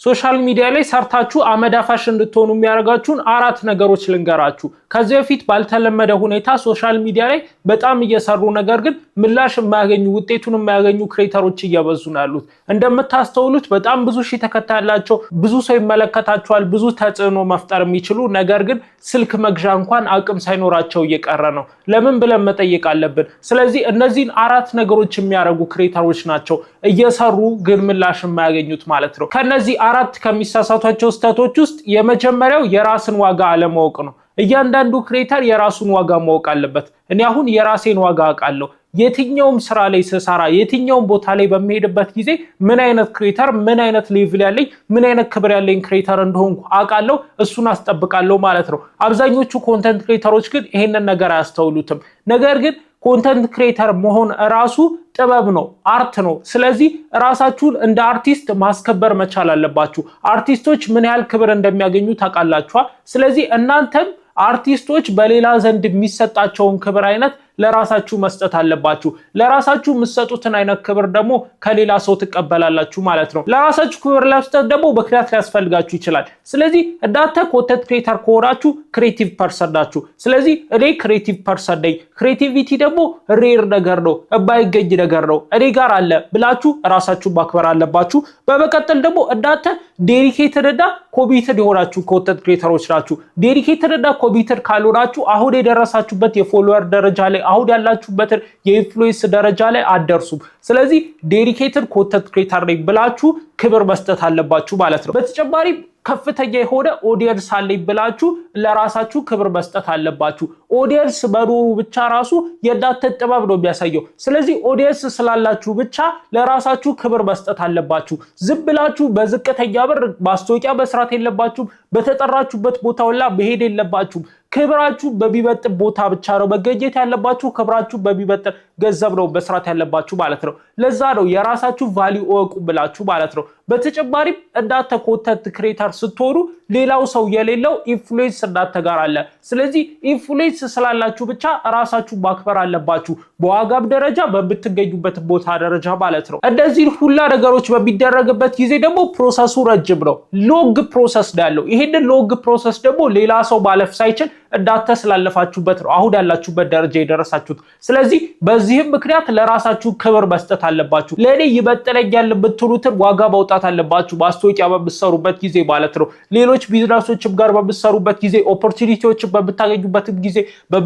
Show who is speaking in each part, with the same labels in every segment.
Speaker 1: ሶሻል ሚዲያ ላይ ሰርታችሁ አመዳፋሽ እንድትሆኑ የሚያደርጋችሁን 4 ነገሮች ልንገራችሁ። ከዚህ በፊት ባልተለመደ ሁኔታ ሶሻል ሚዲያ ላይ በጣም እየሰሩ ነገር ግን ምላሽ የማያገኙ ውጤቱን የማያገኙ ክሬተሮች እየበዙ ነው ያሉት። እንደምታስተውሉት በጣም ብዙ ሺህ ተከታይ ያላቸው ብዙ ሰው ይመለከታቸዋል፣ ብዙ ተጽዕኖ መፍጠር የሚችሉ ነገር ግን ስልክ መግዣ እንኳን አቅም ሳይኖራቸው እየቀረ ነው። ለምን ብለን መጠየቅ አለብን። ስለዚህ እነዚህን 4 ነገሮች የሚያደርጉ ክሬተሮች ናቸው እየሰሩ ግን ምላሽ የማያገኙት ማለት ነው። ከነዚህ 4 ከሚሳሳቷቸው ስህተቶች ውስጥ የመጀመሪያው የራስን ዋጋ አለማወቅ ነው። እያንዳንዱ ክሬተር የራሱን ዋጋ ማወቅ አለበት። እኔ አሁን የራሴን ዋጋ አውቃለሁ። የትኛውም ስራ ላይ ስሰራ የትኛውም ቦታ ላይ በሚሄድበት ጊዜ ምን አይነት ክሬተር ምን አይነት ሌቭል ያለኝ ምን አይነት ክብር ያለኝ ክሬተር እንደሆንኩ አውቃለሁ፣ እሱን አስጠብቃለሁ ማለት ነው። አብዛኞቹ ኮንተንት ክሬተሮች ግን ይሄንን ነገር አያስተውሉትም። ነገር ግን ኮንተንት ክሬተር መሆን ራሱ ጥበብ ነው፣ አርት ነው። ስለዚህ ራሳችሁን እንደ አርቲስት ማስከበር መቻል አለባችሁ። አርቲስቶች ምን ያህል ክብር እንደሚያገኙ ታውቃላችኋ። ስለዚህ እናንተም አርቲስቶች በሌላ ዘንድ የሚሰጣቸውን ክብር አይነት ለራሳችሁ መስጠት አለባችሁ። ለራሳችሁ የምትሰጡትን አይነት ክብር ደግሞ ከሌላ ሰው ትቀበላላችሁ ማለት ነው። ለራሳችሁ ክብር ለመስጠት ደግሞ ምክንያት ሊያስፈልጋችሁ ይችላል። ስለዚህ እናንተ ኮንተንት ክሬተር ከሆናችሁ ክሬቲቭ ፐርሰን ናችሁ። ስለዚህ እኔ ክሬቲቭ ፐርሰን ነኝ፣ ክሬቲቪቲ ደግሞ ሬር ነገር ነው፣ የማይገኝ ነገር ነው፣ እኔ ጋር አለ ብላችሁ ራሳችሁን ማክበር አለባችሁ። በመቀጠል ደግሞ እናንተ ዴዲኬትድ እና ኮሚትድ የሆናችሁ ኮንተንት ክሬተሮች ናችሁ። ዴዲኬትድ እና ኮሚትድ ካልሆናችሁ አሁን የደረሳችሁበት የፎሎወር ደረጃ ላይ አሁን ያላችሁበትን የኢንፍሉዌንስ ደረጃ ላይ አደርሱም። ስለዚህ ዴዲኬትድ ኮንተንት ክሬተር ነኝ ብላችሁ ክብር መስጠት አለባችሁ ማለት ነው። በተጨማሪም ከፍተኛ የሆነ ኦዲየንስ አለኝ ብላችሁ ለራሳችሁ ክብር መስጠት አለባችሁ። ኦዲየንስ መኖሩ ብቻ ራሱ የእናንተ ጥበብ ነው የሚያሳየው። ስለዚህ ኦዲየንስ ስላላችሁ ብቻ ለራሳችሁ ክብር መስጠት አለባችሁ። ዝም ብላችሁ በዝቅተኛ ብር ማስታወቂያ መስራት የለባችሁም። በተጠራችሁበት ቦታ ሁላ መሄድ የለባችሁም። ክብራችሁ በሚበጥን ቦታ ብቻ ነው መገኘት ያለባችሁ። ክብራችሁ በሚበጥን ገንዘብ ነው መስራት ያለባችሁ ማለት ነው። ለዛ ነው የራሳችሁ ቫልዩ እወቁ ብላችሁ ማለት ነው። በተጨማሪም እናንተ ኮንተንት ክሬተር ስትሆኑ ሌላው ሰው የሌለው ኢንፍሉዌንስ እናንተ ጋር አለ። ስለዚህ ኢንፍሉዌንስ ስላላችሁ ብቻ ራሳችሁ ማክበር አለባችሁ፣ በዋጋም ደረጃ በምትገኙበት ቦታ ደረጃ ማለት ነው። እንደዚህ ሁላ ነገሮች በሚደረግበት ጊዜ ደግሞ ፕሮሰሱ ረጅም ነው፣ ሎንግ ፕሮሰስ ነው ያለው። ይሄንን ሎንግ ፕሮሰስ ደግሞ ሌላ ሰው ማለፍ ሳይችል እንዳንተ ስላለፋችሁበት ነው አሁን ያላችሁበት ደረጃ የደረሳችሁት። ስለዚህ በዚህም ምክንያት ለራሳችሁ ክብር መስጠት አለባችሁ። ለኔ ይበጥለኛል የምትሉትን ዋጋ ማውጣት አለባችሁ። ማስታወቂያ በምትሰሩበት ጊዜ ማለት ነው። ሌሎች ቢዝነሶችም ጋር በምትሰሩበት ጊዜ፣ ኦፖርቹኒቲዎችን በምታገኙበትም ጊዜ፣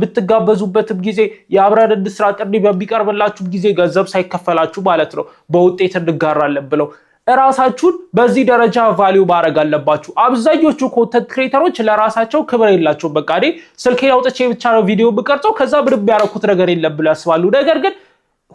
Speaker 1: በምትጋበዙበትም ጊዜ፣ የአብረን እንስራ ጥሪ በሚቀርብላችሁ ጊዜ ገንዘብ ሳይከፈላችሁ ማለት ነው በውጤት እንጋራለን ብለው ራሳችሁን በዚህ ደረጃ ቫልዩ ማድረግ አለባችሁ። አብዛኞቹ ኮንተንት ክሬተሮች ለራሳቸው ክብር የላቸውም። በቃ እኔ ስልኬን አውጥቼ ብቻ ነው ቪዲዮ ብቀርጸው ከዛ ምንም ያደረኩት ነገር የለም ብለው ያስባሉ። ነገር ግን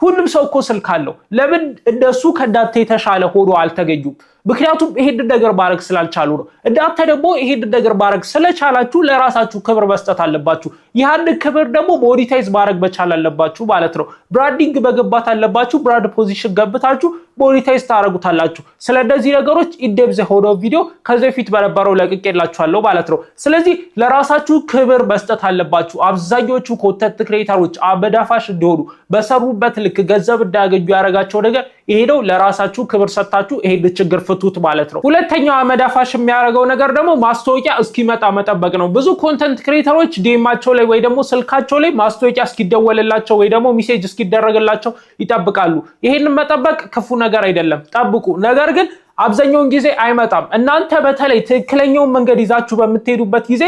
Speaker 1: ሁሉም ሰው እኮ ስልክ አለው። ለምን እንደሱ ከእናንተ የተሻለ ሆኖ አልተገኙም? ምክንያቱም ይሄንን ነገር ማድረግ ስላልቻሉ ነው። እናንተ ደግሞ ይሄንን ነገር ማድረግ ስለቻላችሁ ለራሳችሁ ክብር መስጠት አለባችሁ። ያንን ክብር ደግሞ ሞኔታይዝ ማድረግ መቻል አለባችሁ ማለት ነው። ብራንዲንግ መገንባት አለባችሁ። ብራንድ ፖዚሽን ገብታችሁ ሞኔታይዝ ታደርጉታላችሁ። ስለዚህ ነገሮች ኢንዴፕዝ የሆነው ቪዲዮ ከዚህ በፊት በነበረው ለቅቄላችኋለሁ ማለት ነው። ስለዚህ ለራሳችሁ ክብር መስጠት አለባችሁ። አብዛኞቹ ኮንተንት ክሬተሮች አመዳፋሽ እንዲሆኑ በሰሩበት ልክ ገንዘብ እንዳያገኙ ያደረጋቸው ነገር ይሄ ነው። ለራሳችሁ ክብር ሰጣችሁ ይሄን ችግር ፍቱት ማለት ነው። ሁለተኛው አመዳፋሽ የሚያደርገው ነገር ደግሞ ማስታወቂያ እስኪመጣ መጠበቅ ነው። ብዙ ኮንተንት ክሬተሮች ዲኤማቸው ላይ ወይ ደግሞ ስልካቸው ላይ ማስታወቂያ እስኪደወልላቸው ወይ ደግሞ ሜሴጅ እስኪደረግላቸው ይጠብቃሉ። ይሄንን መጠበቅ ክፉ ነገር አይደለም፣ ጠብቁ። ነገር ግን አብዛኛውን ጊዜ አይመጣም። እናንተ በተለይ ትክክለኛውን መንገድ ይዛችሁ በምትሄዱበት ጊዜ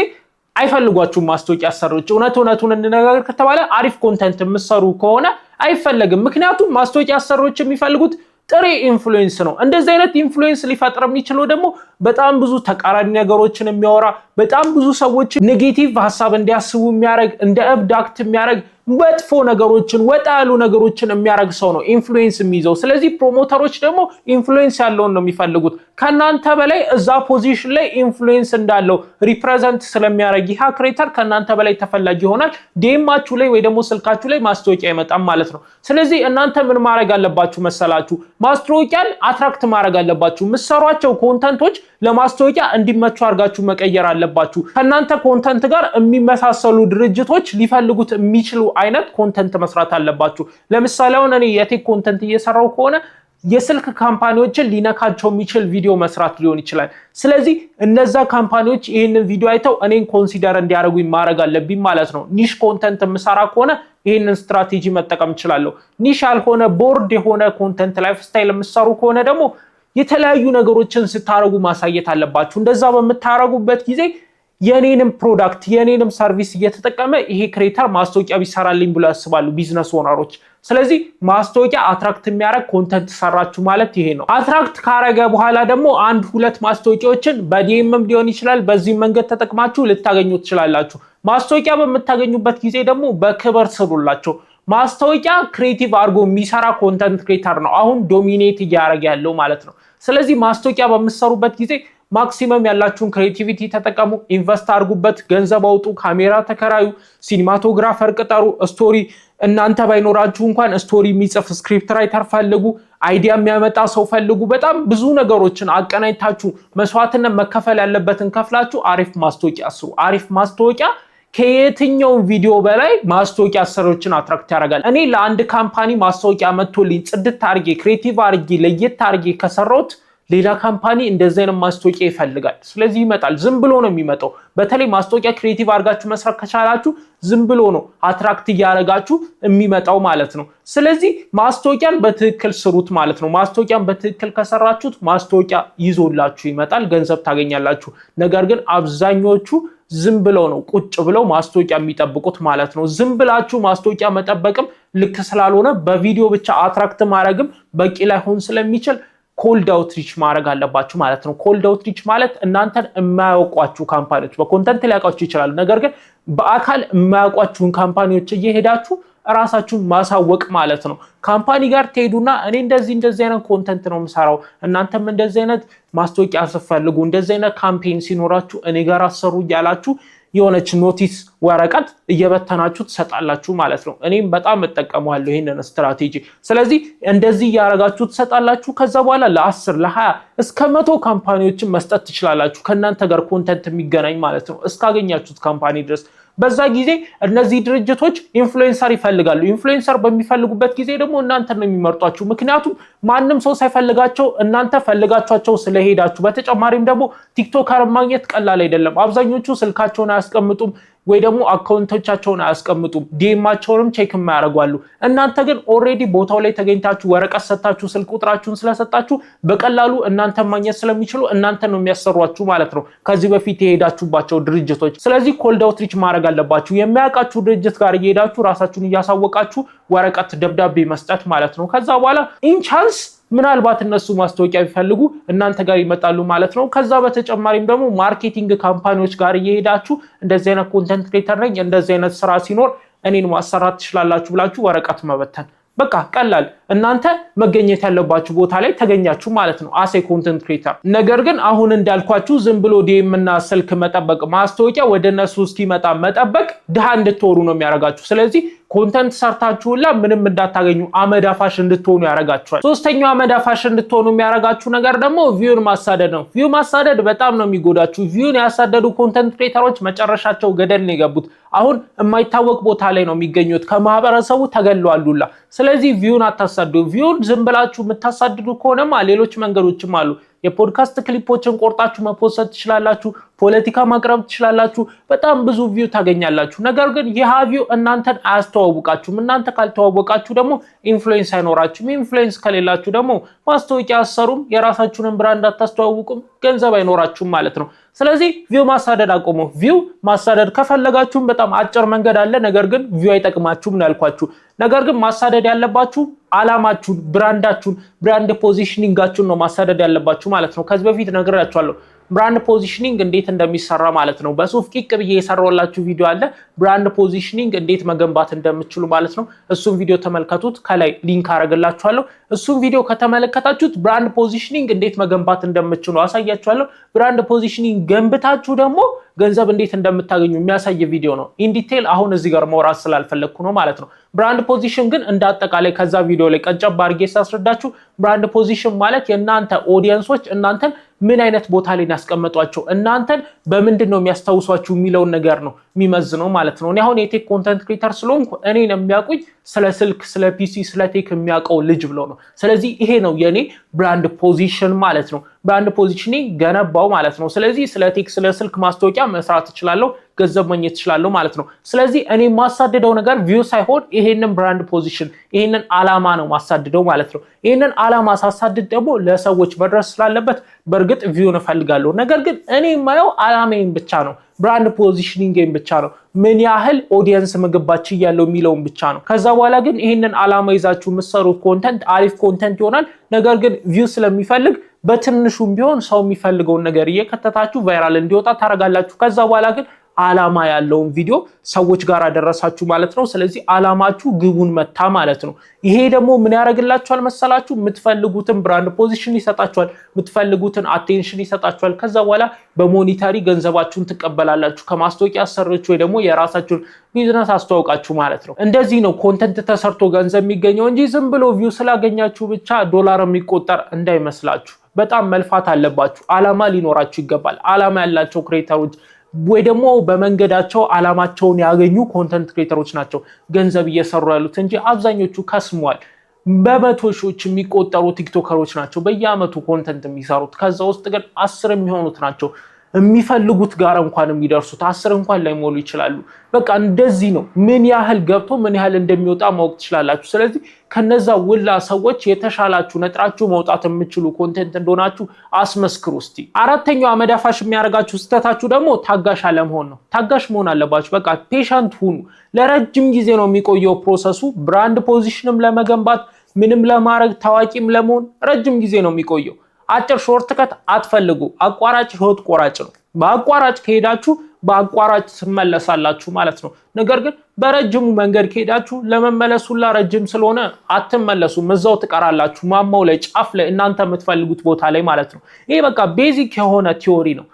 Speaker 1: አይፈልጓችሁም ማስታወቂያ አሰሪዎች። እውነቱን እንነጋገር ከተባለ አሪፍ ኮንተንት የምትሰሩ ከሆነ አይፈለግም። ምክንያቱም ማስታወቂያ አሰሪዎች የሚፈልጉት ጥሬ ኢንፍሉዌንስ ነው። እንደዚህ አይነት ኢንፍሉዌንስ ሊፈጥር የሚችለው ደግሞ በጣም ብዙ ተቃራኒ ነገሮችን የሚያወራ በጣም ብዙ ሰዎች ኔጌቲቭ ሐሳብ እንዲያስቡ የሚያደርግ እንደ እብድ አክት የሚያደርግ መጥፎ ነገሮችን ወጣ ያሉ ነገሮችን የሚያደርግ ሰው ነው ኢንፍሉዌንስ የሚይዘው። ስለዚህ ፕሮሞተሮች ደግሞ ኢንፍሉዌንስ ያለውን ነው የሚፈልጉት። ከናንተ በላይ እዛ ፖዚሽን ላይ ኢንፍሉዌንስ እንዳለው ሪፕሬዘንት ስለሚያደርግ ይሄ ክሬተር ከናንተ በላይ ተፈላጊ ይሆናል። ዲኤማችሁ ላይ ወይ ደግሞ ስልካችሁ ላይ ማስታወቂያ ይመጣል ማለት ነው። ስለዚህ እናንተ ምን ማድረግ አለባችሁ መሰላችሁ? ማስታወቂያን አትራክት ማድረግ አለባችሁ። ምሰሯቸው ኮንተንቶች ለማስታወቂያ እንዲመቹ አድርጋችሁ መቀየር አለባችሁ። ከናንተ ኮንተንት ጋር የሚመሳሰሉ ድርጅቶች ሊፈልጉት የሚችሉ አይነት ኮንተንት መስራት አለባችሁ። ለምሳሌ አሁን እኔ የቴክ ኮንተንት እየሰራው ከሆነ የስልክ ካምፓኒዎችን ሊነካቸው የሚችል ቪዲዮ መስራት ሊሆን ይችላል። ስለዚህ እነዛ ካምፓኒዎች ይሄንን ቪዲዮ አይተው እኔን ኮንሲደር እንዲያደርጉኝ ማድረግ አለብኝ ማለት ነው። ኒሽ ኮንተንት የምሰራ ከሆነ ይሄንን ስትራቴጂ መጠቀም እችላለሁ። ኒሽ ያልሆነ ቦርድ የሆነ ኮንተንት ላይፍ ስታይል የምትሰሩ ከሆነ ደግሞ የተለያዩ ነገሮችን ስታረጉ ማሳየት አለባችሁ። እንደዛ በምታረጉበት ጊዜ የኔንም ፕሮዳክት የኔንም ሰርቪስ እየተጠቀመ ይሄ ክሬተር ማስታወቂያ ቢሰራልኝ ብሎ ያስባሉ ቢዝነስ ኦነሮች። ስለዚህ ማስታወቂያ አትራክት የሚያደርግ ኮንተንት ሰራችሁ ማለት ይሄ ነው። አትራክት ካረገ በኋላ ደግሞ አንድ ሁለት ማስታወቂያዎችን በዲኤምም ሊሆን ይችላል በዚህ መንገድ ተጠቅማችሁ ልታገኙ ትችላላችሁ። ማስታወቂያ በምታገኙበት ጊዜ ደግሞ በክብር ስሩላቸው። ማስታወቂያ ክሬቲቭ አድርጎ የሚሰራ ኮንተንት ክሬተር ነው አሁን ዶሚኔት እያደረገ ያለው ማለት ነው። ስለዚህ ማስታወቂያ በምትሰሩበት ጊዜ ማክሲመም ያላችሁን ክሬቲቪቲ ተጠቀሙ፣ ኢንቨስት አድርጉበት፣ ገንዘብ አውጡ፣ ካሜራ ተከራዩ፣ ሲኒማቶግራፈር ቅጠሩ፣ ስቶሪ እናንተ ባይኖራችሁ እንኳን ስቶሪ የሚጽፍ ስክሪፕት ራይተር ፈልጉ፣ አይዲያ የሚያመጣ ሰው ፈልጉ። በጣም ብዙ ነገሮችን አቀናጅታችሁ መስዋዕትነት መከፈል ያለበትን ከፍላችሁ አሪፍ ማስታወቂያ ስሩ። አሪፍ ማስታወቂያ ከየትኛው ቪዲዮ በላይ ማስታወቂያ አሰሪዎችን አትራክት ያደርጋል። እኔ ለአንድ ካምፓኒ ማስታወቂያ መጥቶልኝ ጽድት አድርጌ ክሬቲቭ አድርጌ ለየት አድርጌ ከሰራሁት ሌላ ካምፓኒ እንደዚህ አይነት ማስታወቂያ ይፈልጋል። ስለዚህ ይመጣል። ዝም ብሎ ነው የሚመጣው። በተለይ ማስታወቂያ ክሬቲቭ አድርጋችሁ መስራት ከቻላችሁ ዝም ብሎ ነው አትራክት እያደረጋችሁ የሚመጣው ማለት ነው። ስለዚህ ማስታወቂያን በትክክል ስሩት ማለት ነው። ማስታወቂያን በትክክል ከሰራችሁት ማስታወቂያ ይዞላችሁ ይመጣል፣ ገንዘብ ታገኛላችሁ። ነገር ግን አብዛኞቹ ዝም ብለው ነው ቁጭ ብለው ማስታወቂያ የሚጠብቁት ማለት ነው። ዝም ብላችሁ ማስታወቂያ መጠበቅም ልክ ስላልሆነ በቪዲዮ ብቻ አትራክት ማድረግም በቂ ላይሆን ስለሚችል ኮልድ አውትሪች ማድረግ አለባችሁ ማለት ነው። ኮልድ አውትሪች ማለት እናንተን የማያውቋችሁ ካምፓኒዎች በኮንተንት ሊያውቋችሁ ይችላሉ፣ ነገር ግን በአካል የማያውቋችሁን ካምፓኒዎች እየሄዳችሁ ራሳችሁን ማሳወቅ ማለት ነው። ካምፓኒ ጋር ትሄዱና እኔ እንደዚህ አይነት ኮንተንት ነው የምሰራው፣ እናንተም እንደዚህ አይነት ማስታወቂያ ስትፈልጉ እንደዚህ አይነት ካምፔን ሲኖራችሁ እኔ ጋር አሰሩ እያላችሁ የሆነች ኖቲስ ወረቀት እየበተናችሁ ትሰጣላችሁ ማለት ነው። እኔም በጣም እጠቀመዋለሁ ይሄንን ስትራቴጂ። ስለዚህ እንደዚህ እያረጋችሁ ትሰጣላችሁ። ከዛ በኋላ ለ10 ለ20 እስከ 100 ካምፓኒዎችን መስጠት ትችላላችሁ ከእናንተ ጋር ኮንተንት የሚገናኝ ማለት ነው እስካገኛችሁት ካምፓኒ ድረስ። በዛ ጊዜ እነዚህ ድርጅቶች ኢንፍሉዌንሰር ይፈልጋሉ። ኢንፍሉዌንሰር በሚፈልጉበት ጊዜ ደግሞ እናንተ ነው የሚመርጧችሁ። ምክንያቱም ማንም ሰው ሳይፈልጋቸው እናንተ ፈልጋቸው ስለሄዳችሁ። በተጨማሪም ደግሞ ቲክቶከር ማግኘት ቀላል አይደለም። አብዛኞቹ ስልካቸውን አያስቀምጡም ወይ ደግሞ አካውንቶቻቸውን አያስቀምጡም፣ ዲኤማቸውንም ቼክ የማያደርጓሉ። እናንተ ግን ኦልሬዲ ቦታው ላይ ተገኝታችሁ ወረቀት ሰጣችሁ ስልክ ቁጥራችሁን ስለሰጣችሁ በቀላሉ እናንተ ማግኘት ስለሚችሉ እናንተ ነው የሚያሰሯችሁ ማለት ነው ከዚህ በፊት የሄዳችሁባቸው ድርጅቶች። ስለዚህ ኮልድ አውትሪች ማድረግ አለባችሁ። የሚያውቃችሁ ድርጅት ጋር እየሄዳችሁ ራሳችሁን እያሳወቃችሁ ወረቀት ደብዳቤ መስጠት ማለት ነው። ከዛ በኋላ ኢንቻንስ ምናልባት እነሱ ማስታወቂያ ቢፈልጉ እናንተ ጋር ይመጣሉ ማለት ነው። ከዛ በተጨማሪም ደግሞ ማርኬቲንግ ካምፓኒዎች ጋር እየሄዳችሁ እንደዚህ አይነት ኮንተንት ክሬተር ነኝ እንደዚህ አይነት ስራ ሲኖር እኔን ማሰራት ትችላላችሁ ብላችሁ ወረቀት መበተን። በቃ ቀላል። እናንተ መገኘት ያለባችሁ ቦታ ላይ ተገኛችሁ ማለት ነው አሴ ኮንተንት ክሬተር። ነገር ግን አሁን እንዳልኳችሁ ዝም ብሎ ዲኤም እና ስልክ መጠበቅ፣ ማስታወቂያ ወደ እነሱ እስኪመጣ መጠበቅ ድሃ እንድትሆኑ ነው የሚያደርጋችሁ። ስለዚህ ኮንተንት ሰርታችሁላ ምንም እንዳታገኙ አመዳፋሽ እንድትሆኑ ያደርጋችኋል። ሶስተኛው አመዳፋሽ እንድትሆኑ የሚያደርጋችሁ ነገር ደግሞ ቪውን ማሳደድ ነው። ቪው ማሳደድ በጣም ነው የሚጎዳችሁ። ቪውን ያሳደዱ ኮንተንት ክሬተሮች መጨረሻቸው ገደል ነው የገቡት። አሁን የማይታወቅ ቦታ ላይ ነው የሚገኙት፣ ከማህበረሰቡ ተገለዋሉላ። ስለዚህ ቪውን አታሳድዱ። ቪውን ዝም ብላችሁ የምታሳድዱ ከሆነማ ሌሎች መንገዶችም አሉ። የፖድካስት ክሊፖችን ቆርጣችሁ መፖስት ትችላላችሁ፣ ፖለቲካ ማቅረብ ትችላላችሁ፣ በጣም ብዙ ቪው ታገኛላችሁ። ነገር ግን ይህ ቪው እናንተን አያስተዋውቃችሁም። እናንተ ካልተዋወቃችሁ ደግሞ ኢንፍሉዌንስ አይኖራችሁም። ኢንፍሉዌንስ ከሌላችሁ ደግሞ ማስታወቂያ አሰሩም፣ የራሳችሁንን ብራንድ አታስተዋውቁም፣ ገንዘብ አይኖራችሁም ማለት ነው። ስለዚህ ቪው ማሳደድ አቆሙ። ቪው ማሳደድ ከፈለጋችሁም በጣም አጭር መንገድ አለ። ነገር ግን ቪው አይጠቅማችሁም ነው ያልኳችሁ። ነገር ግን ማሳደድ ያለባችሁ አላማችሁን፣ ብራንዳችሁን፣ ብራንድ ፖዚሽኒንጋችሁን ነው ማሳደድ ያለባችሁ ማለት ነው። ከዚህ በፊት ነግራችኋለሁ ብራንድ ፖዚሽኒንግ እንዴት እንደሚሰራ ማለት ነው። በሱፍ ቂቅ ብዬ የሰራሁላችሁ ቪዲዮ አለ ብራንድ ፖዚሽኒንግ እንዴት መገንባት እንደምትችሉ ማለት ነው። እሱን ቪዲዮ ተመልከቱት፣ ከላይ ሊንክ አረጋላችኋለሁ። እሱን ቪዲዮ ከተመለከታችሁት ብራንድ ፖዚሽኒንግ እንዴት መገንባት እንደምትችሉ አሳያችኋለሁ። ብራንድ ፖዚሽኒንግ ገንብታችሁ ደግሞ ገንዘብ እንዴት እንደምታገኙ የሚያሳይ ቪዲዮ ነው። ኢን ዲቴል አሁን እዚህ ጋር ማውራት ስላልፈለኩ ነው ማለት ነው። ብራንድ ፖዚሽን ግን እንዳጠቃላይ ከዛ ቪዲዮ ላይ ቀንጨብ አድርጌ ሳስረዳችሁ ብራንድ ፖዚሽን ማለት የእናንተ ኦዲየንሶች እናንተን ምን አይነት ቦታ ላይ ያስቀመጧቸው እናንተን በምንድነው የሚያስታውሷችሁ የሚለው ነገር ነው የሚመዝነው ማለት ነው። እኔ አሁን የቴክ ኮንተንት ክሬተር ስለሆንኩ እኔን የሚያውቁኝ ስለ ስልክ ስለ ፒሲ ስለ ቴክ የሚያውቀው ልጅ ብሎ ነው። ስለዚህ ይሄ ነው የኔ ብራንድ ፖዚሽን ማለት ነው። ብራንድ ፖዚሽኔ ገነባው ማለት ነው። ስለዚህ ስለ ቴክ ስለ ስልክ ማስታወቂያ መስራት እችላለሁ፣ ገንዘብ ማግኘት እችላለሁ ማለት ነው። ስለዚህ እኔ ማሳደደው ነገር ቪው ሳይሆን ይሄንን ብራንድ ፖዚሽን ይሄንን አላማ ነው ማሳደደው ማለት ነው። ይሄንን አላማ ሳሳድድ ደግሞ ለሰዎች መድረስ ስላለበት በእርግጥ ቪውን እፈልጋለሁ። ነገር ግን እኔ የማየው አላማዬን ብቻ ነው፣ ብራንድ ፖዚሽኒንግን ብቻ ነው፣ ምን ያህል ኦዲየንስ ምግባች ያለው የሚለውን ብቻ ነው። ከዛ በኋላ ግን ይሄንን አላማ ይዛችሁ የምትሰሩት ኮንተንት አሪፍ ኮንተንት ይሆናል። ነገር ግን ቪው ስለሚፈልግ በትንሹም ቢሆን ሰው የሚፈልገውን ነገር እየከተታችሁ ቫይራል እንዲወጣ ታረጋላችሁ። ከዛ በኋላ ግን አላማ ያለውን ቪዲዮ ሰዎች ጋር አደረሳችሁ ማለት ነው። ስለዚህ አላማችሁ ግቡን መታ ማለት ነው። ይሄ ደግሞ ምን ያደርግላችኋል መሰላችሁ? የምትፈልጉትን ብራንድ ፖዚሽን ይሰጣችኋል፣ የምትፈልጉትን አቴንሽን ይሰጣችኋል። ከዛ በኋላ በሞኒታሪ ገንዘባችሁን ትቀበላላችሁ ከማስታወቂያ አሰሪዎች ወይ ደግሞ የራሳችሁን ቢዝነስ አስተዋውቃችሁ ማለት ነው። እንደዚህ ነው ኮንተንት ተሰርቶ ገንዘብ የሚገኘው እንጂ ዝም ብሎ ቪው ስላገኛችሁ ብቻ ዶላር የሚቆጠር እንዳይመስላችሁ። በጣም መልፋት አለባችሁ። አላማ ሊኖራችሁ ይገባል። አላማ ያላቸው ክሬተሮች ወይ ደግሞ በመንገዳቸው አላማቸውን ያገኙ ኮንተንት ክሬተሮች ናቸው ገንዘብ እየሰሩ ያሉት እንጂ አብዛኞቹ ከስሟል። በመቶ ሺዎች የሚቆጠሩ ቲክቶከሮች ናቸው በየአመቱ ኮንተንት የሚሰሩት። ከዛ ውስጥ ግን 10 የሚሆኑት ናቸው የሚፈልጉት ጋር እንኳን የሚደርሱት 10 እንኳን ላይሞሉ ይችላሉ። በቃ እንደዚህ ነው። ምን ያህል ገብቶ ምን ያህል እንደሚወጣ ማወቅ ትችላላችሁ። ስለዚህ ከነዛ ውላ ሰዎች የተሻላችሁ ነጥራችሁ መውጣት የምትችሉ ኮንተንት እንደሆናችሁ አስመስክሩ እስቲ። አራተኛው አመዳፋሽ የሚያደርጋችሁ ስህተታችሁ ደግሞ ታጋሽ አለመሆን ነው። ታጋሽ መሆን አለባችሁ። በቃ ፔሸንት ሁኑ። ለረጅም ጊዜ ነው የሚቆየው ፕሮሰሱ። ብራንድ ፖዚሽንም ለመገንባት ምንም ለማድረግ ታዋቂም ለመሆን ረጅም ጊዜ ነው የሚቆየው። አጭር ሾርትከት አትፈልጉ። አቋራጭ ህይወት ቆራጭ ነው። በአቋራጭ ከሄዳችሁ በአቋራጭ ትመለሳላችሁ ማለት ነው። ነገር ግን በረጅሙ መንገድ ከሄዳችሁ ለመመለሱላ ረጅም ስለሆነ አትመለሱም፣ እዛው ትቀራላችሁ ማማው ላይ ጫፍ ላይ እናንተ የምትፈልጉት ቦታ ላይ ማለት ነው። ይሄ በቃ ቤዚክ የሆነ ቲዮሪ ነው።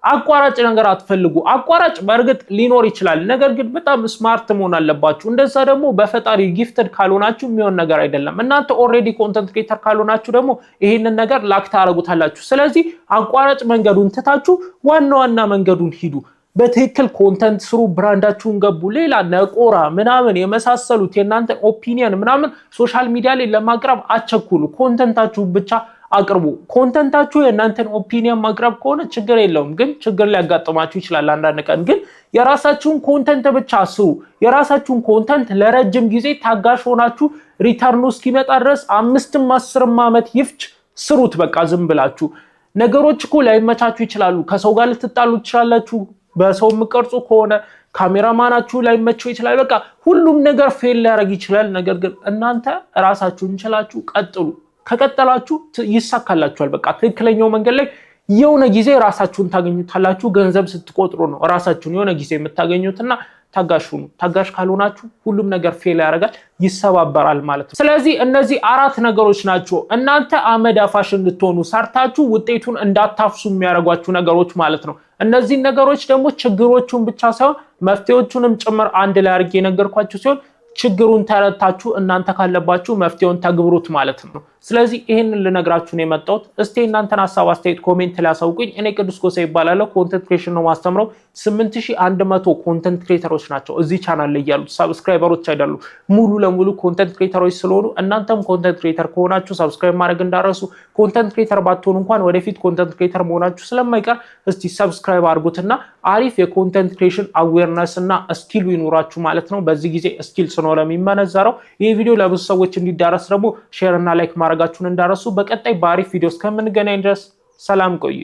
Speaker 1: አቋራጭ ነገር አትፈልጉ። አቋራጭ በእርግጥ ሊኖር ይችላል፣ ነገር ግን በጣም ስማርት መሆን አለባችሁ። እንደዛ ደግሞ በፈጣሪ ጊፍትድ ካልሆናችሁ የሚሆን ነገር አይደለም። እናንተ ኦልሬዲ ኮንተንት ክሬተር ካልሆናችሁ ደግሞ ይሄንን ነገር ላክ ታረጉታላችሁ። ስለዚህ አቋራጭ መንገዱን ትታችሁ ዋና መንገዱን ሂዱ። በትክክል ኮንተንት ስሩ፣ ብራንዳችሁን ገቡ። ሌላ ነቆራ ምናምን የመሳሰሉት የእናንተ ኦፒኒየን ምናምን ሶሻል ሚዲያ ላይ ለማቅረብ አትቸኩሉ። ኮንተንታችሁ ብቻ አቅርቡ። ኮንተንታችሁ የእናንተን ኦፒኒየን ማቅረብ ከሆነ ችግር የለውም፣ ግን ችግር ሊያጋጥማችሁ ይችላል አንዳንድ ቀን። ግን የራሳችሁን ኮንተንት ብቻ ስሩ። የራሳችሁን ኮንተንት ለረጅም ጊዜ ታጋሽ ሆናችሁ ሪተርኑ እስኪመጣ ድረስ 5ም 10ም ዓመት ይፍች ስሩት። በቃ ዝም ብላችሁ ነገሮች እኮ ላይመቻችሁ ይችላሉ። ከሰው ጋር ልትጣሉ ትችላላችሁ። በሰው የምትቀርጹ ከሆነ ካሜራማናችሁ ላይመቸው ይችላል። በቃ ሁሉም ነገር ፌል ሊያደርግ ይችላል። ነገር ግን እናንተ ራሳችሁን ችላችሁ ቀጥሉ። ከቀጠላችሁ ይሳካላችኋል። በቃ ትክክለኛው መንገድ ላይ የሆነ ጊዜ ራሳችሁን ታገኙታላችሁ። ገንዘብ ስትቆጥሩ ነው ራሳችሁን የሆነ ጊዜ የምታገኙትና ታጋሽ ሁኑ። ታጋሽ ካልሆናችሁ ሁሉም ነገር ፌል ያደርጋል፣ ይሰባበራል ማለት ነው። ስለዚህ እነዚህ 4 ነገሮች ናቸው እናንተ አመድ አፋሽ እንድትሆኑ ሰርታችሁ ውጤቱን እንዳታፍሱ የሚያደርጓችሁ ነገሮች ማለት ነው። እነዚህ ነገሮች ደግሞ ችግሮቹን ብቻ ሳይሆን መፍትሄዎቹንም ጭምር አንድ ላይ አድርጌ የነገርኳችሁ ሲሆን ችግሩን ተረታችሁ እናንተ ካለባችሁ መፍትሄውን ተግብሩት ማለት ነው። ስለዚህ ይሄንን ልነግራችሁ ነው የመጣሁት። እስቲ እናንተን ሐሳብ አስተያየት ኮሜንት ላይ አሳውቁኝ። እኔ ቅዱስ ጎሳዬ ይባላለሁ። ኮንተንት ክሬሽን ነው ማስተምረው። 8100 ኮንተንት ክሬተሮች ናቸው እዚህ ቻናል ላይ ያሉት፣ ሰብስክራይበሮች አይደሉ። ሙሉ ለሙሉ ኮንተንት ክሬተሮች ስለሆኑ እናንተም ኮንተንት ክሬተር ከሆናችሁ ሰብስክራይብ ማድረግ እንዳረሱ። ኮንተንት ክሬተር ባትሆኑ እንኳን ወደፊት ኮንተንት ክሬተር መሆናችሁ ስለማይቀር እስቲ ሰብስክራይብ አድርጉትና አሪፍ የኮንተንት ክሬሽን አዌርነስ እና ስኪል ይኑራችሁ ማለት ነው። በዚህ ጊዜ ስኪል ነው ለሚመነዘረው። ይህ ቪዲዮ ለብዙ ሰዎች እንዲዳረስ ደግሞ ሼር እና ላይክ ማድረጋችሁን እንዳረሱ። በቀጣይ በአሪፍ ቪዲዮ እስከምንገናኝ ድረስ ሰላም ቆዩ።